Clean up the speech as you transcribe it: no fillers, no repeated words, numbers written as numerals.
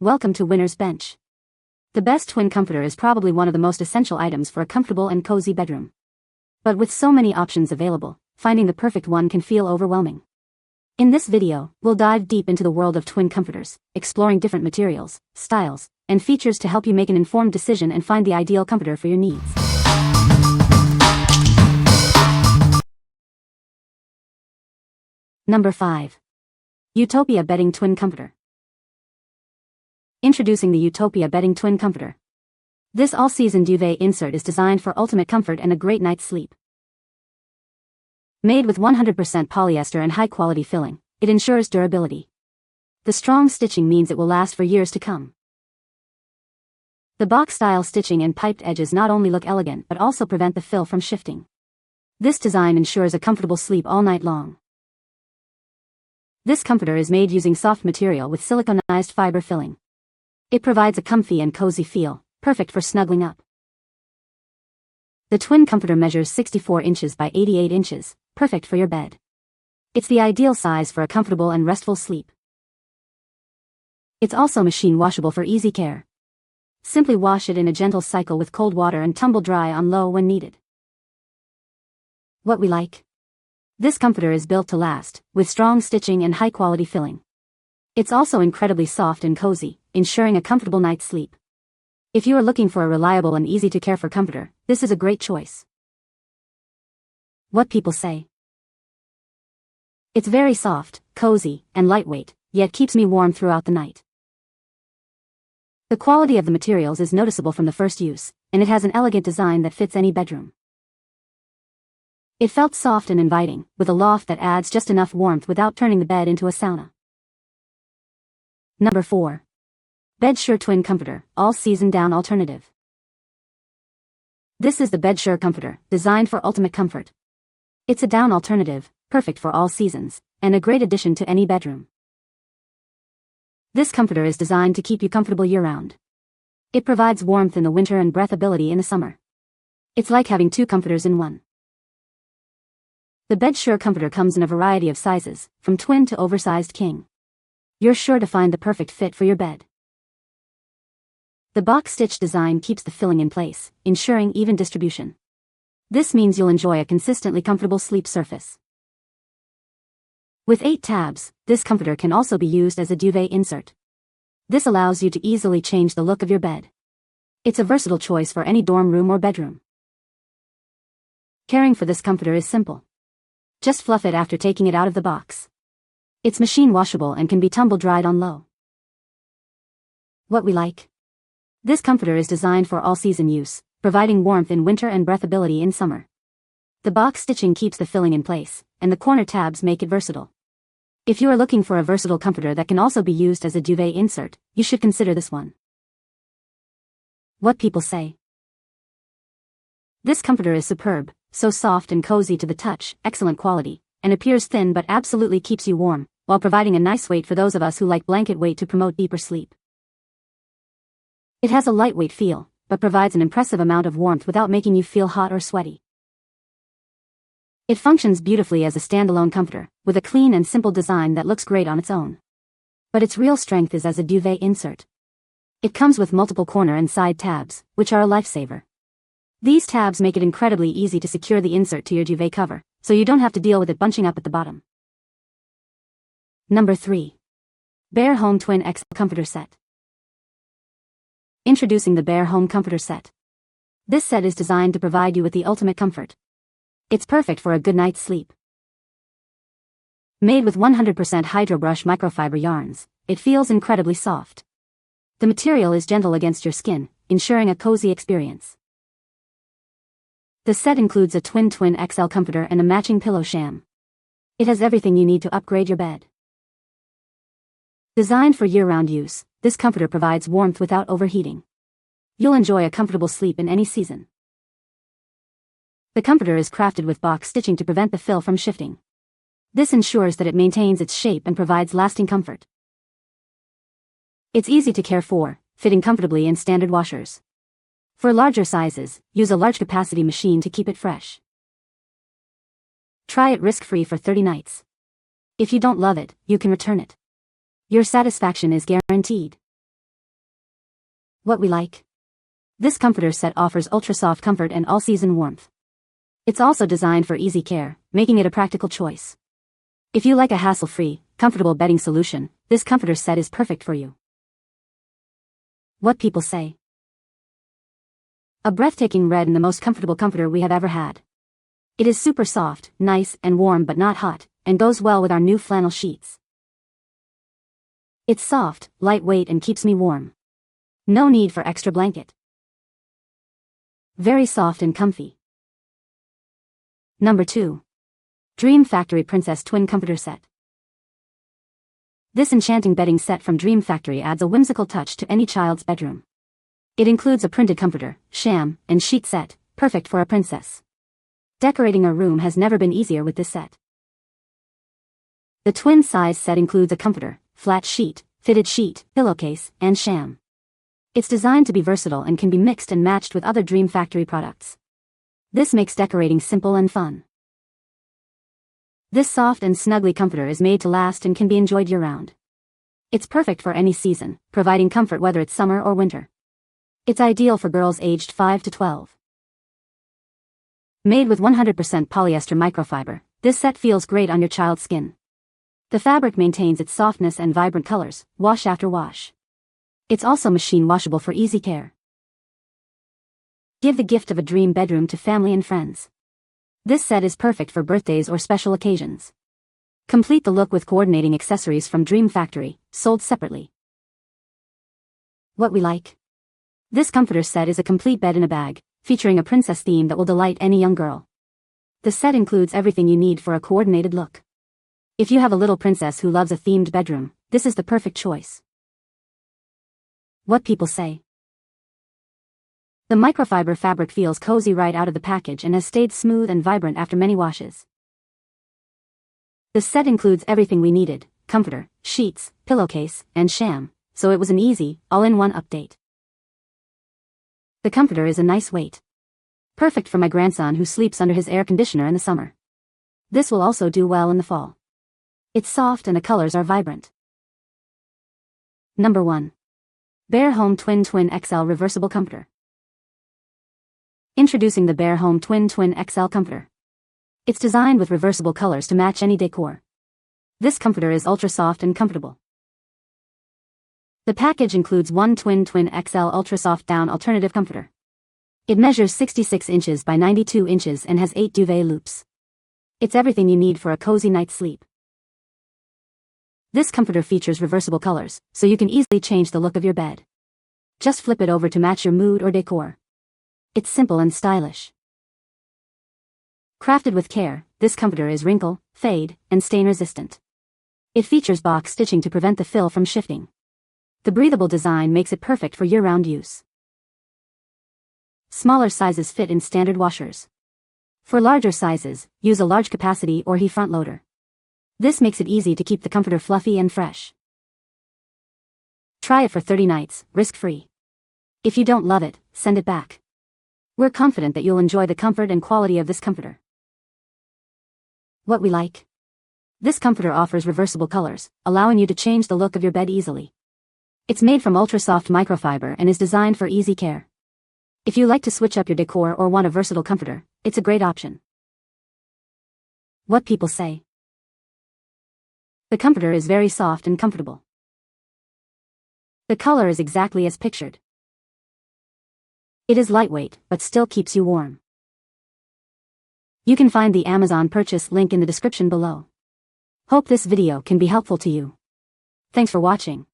Welcome to Winner's Bench. The best twin comforter is probably one of the most essential items for a comfortable and cozy bedroom. But with so many options available, finding the perfect one can feel overwhelming. In this video, we'll dive deep into the world of twin comforters, exploring different materials, styles, and features to help you make an informed decision and find the ideal comforter for your needs. Number 5. Utopia Bedding Twin Comforter. Introducing the Utopia Bedding Twin Comforter. This all-season duvet insert is designed for ultimate comfort and a great night's sleep. Made with 100% polyester and high-quality filling, it ensures durability. The strong stitching means it will last for years to come. The box-style stitching and piped edges not only look elegant but also prevent the fill from shifting. This design ensures a comfortable sleep all night long. This comforter is made using soft material with siliconized fiber filling. It provides a comfy and cozy feel, perfect for snuggling up. The twin comforter measures 64 inches by 88 inches, perfect for your bed. It's the ideal size for a comfortable and restful sleep. It's also machine washable for easy care. Simply wash it in a gentle cycle with cold water and tumble dry on low when needed. What we like? This comforter is built to last, with strong stitching and high-quality filling. It's also incredibly soft and cozy, ensuring a comfortable night's sleep. If you are looking for a reliable and easy-to-care-for comforter, this is a great choice. What people say? It's very soft, cozy, and lightweight, yet keeps me warm throughout the night. The quality of the materials is noticeable from the first use, and it has an elegant design that fits any bedroom. It felt soft and inviting, with a loft that adds just enough warmth without turning the bed into a sauna. Number 4. Bedsure Twin Comforter, All-Season Down Alternative. This is the Bedsure comforter, designed for ultimate comfort. It's a down alternative, perfect for all seasons, and a great addition to any bedroom. This comforter is designed to keep you comfortable year-round. It provides warmth in the winter and breathability in the summer. It's like having two comforters in one. The Bedsure comforter comes in a variety of sizes, from twin to oversized king. You're sure to find the perfect fit for your bed. The box stitch design keeps the filling in place, ensuring even distribution. This means you'll enjoy a consistently comfortable sleep surface. With 8 tabs, this comforter can also be used as a duvet insert. This allows you to easily change the look of your bed. It's a versatile choice for any dorm room or bedroom. Caring for this comforter is simple. Just fluff it after taking it out of the box. It's machine washable and can be tumble dried on low. What we like? This comforter is designed for all-season use, providing warmth in winter and breathability in summer. The box stitching keeps the filling in place, and the corner tabs make it versatile. If you are looking for a versatile comforter that can also be used as a duvet insert, you should consider this one. What people say? This comforter is superb, so soft and cozy to the touch, excellent quality, and appears thin but absolutely keeps you warm, while providing a nice weight for those of us who like blanket weight to promote deeper sleep. It has a lightweight feel, but provides an impressive amount of warmth without making you feel hot or sweaty. It functions beautifully as a standalone comforter, with a clean and simple design that looks great on its own. But its real strength is as a duvet insert. It comes with multiple corner and side tabs, which are a lifesaver. These tabs make it incredibly easy to secure the insert to your duvet cover, so you don't have to deal with it bunching up at the bottom. Number 3. Bare Home Twin XL Comforter Set. Introducing the Bare Home Comforter Set. This set is designed to provide you with the ultimate comfort. It's perfect for a good night's sleep. Made with 100% Hydro Brush microfiber yarns, it feels incredibly soft. The material is gentle against your skin, ensuring a cozy experience. The set includes a twin XL comforter and a matching pillow sham. It has everything you need to upgrade your bed. Designed for year-round use, this comforter provides warmth without overheating. You'll enjoy a comfortable sleep in any season. The comforter is crafted with box stitching to prevent the fill from shifting. This ensures that it maintains its shape and provides lasting comfort. It's easy to care for, fitting comfortably in standard washers. For larger sizes, use a large capacity machine to keep it fresh. Try it risk-free for 30 nights. If you don't love it, you can return it. Your satisfaction is guaranteed. What we like. This comforter set offers ultra-soft comfort and all-season warmth. It's also designed for easy care, making it a practical choice. If you like a hassle-free, comfortable bedding solution, this comforter set is perfect for you. What people say. A breathtaking red and the most comfortable comforter we have ever had. It is super soft, nice, and warm but not hot, and goes well with our new flannel sheets. It's soft, lightweight and keeps me warm. No need for extra blanket. Very soft and comfy. Number 2. Dream Factory Princess Twin Comforter Set. This enchanting bedding set from Dream Factory adds a whimsical touch to any child's bedroom. It includes a printed comforter, sham, and sheet set, perfect for a princess. Decorating a room has never been easier with this set. The twin size set includes a comforter, flat sheet, fitted sheet, pillowcase, and sham. It's designed to be versatile and can be mixed and matched with other Dream Factory products. This makes decorating simple and fun. This soft and snuggly comforter is made to last and can be enjoyed year-round. It's perfect for any season, providing comfort whether it's summer or winter. It's ideal for girls aged 5 to 12. Made with 100% polyester microfiber, this set feels great on your child's skin. The fabric maintains its softness and vibrant colors, wash after wash. It's also machine washable for easy care. Give the gift of a dream bedroom to family and friends. This set is perfect for birthdays or special occasions. Complete the look with coordinating accessories from Dream Factory, sold separately. What we like. This comforter set is a complete bed in a bag, featuring a princess theme that will delight any young girl. The set includes everything you need for a coordinated look. If you have a little princess who loves a themed bedroom, this is the perfect choice. What people say. The microfiber fabric feels cozy right out of the package and has stayed smooth and vibrant after many washes. The set includes everything we needed, comforter, sheets, pillowcase, and sham, so it was an easy, all-in-one update. The comforter is a nice weight. Perfect for my grandson who sleeps under his air conditioner in the summer. This will also do well in the fall. It's soft and the colors are vibrant. Number 1. Bear Home Twin XL Reversible Comforter. Introducing the Bear Home Twin XL Comforter. It's designed with reversible colors to match any decor. This comforter is ultra soft and comfortable. The package includes one Twin XL Ultra Soft Down Alternative Comforter. It measures 66 inches by 92 inches and has 8 duvet loops. It's everything you need for a cozy night's sleep. This comforter features reversible colors, so you can easily change the look of your bed. Just flip it over to match your mood or decor. It's simple and stylish. Crafted with care, this comforter is wrinkle, fade, and stain resistant. It features box stitching to prevent the fill from shifting. The breathable design makes it perfect for year-round use. Smaller sizes fit in standard washers. For larger sizes, use a large capacity or he front loader. This makes it easy to keep the comforter fluffy and fresh. Try it for 30 nights, risk-free. If you don't love it, send it back. We're confident that you'll enjoy the comfort and quality of this comforter. What we like. This comforter offers reversible colors, allowing you to change the look of your bed easily. It's made from ultra-soft microfiber and is designed for easy care. If you like to switch up your decor or want a versatile comforter, it's a great option. What people say. The comforter is very soft and comfortable. The color is exactly as pictured. It is lightweight, but still keeps you warm. You can find the Amazon purchase link in the description below. Hope this video can be helpful to you. Thanks for watching.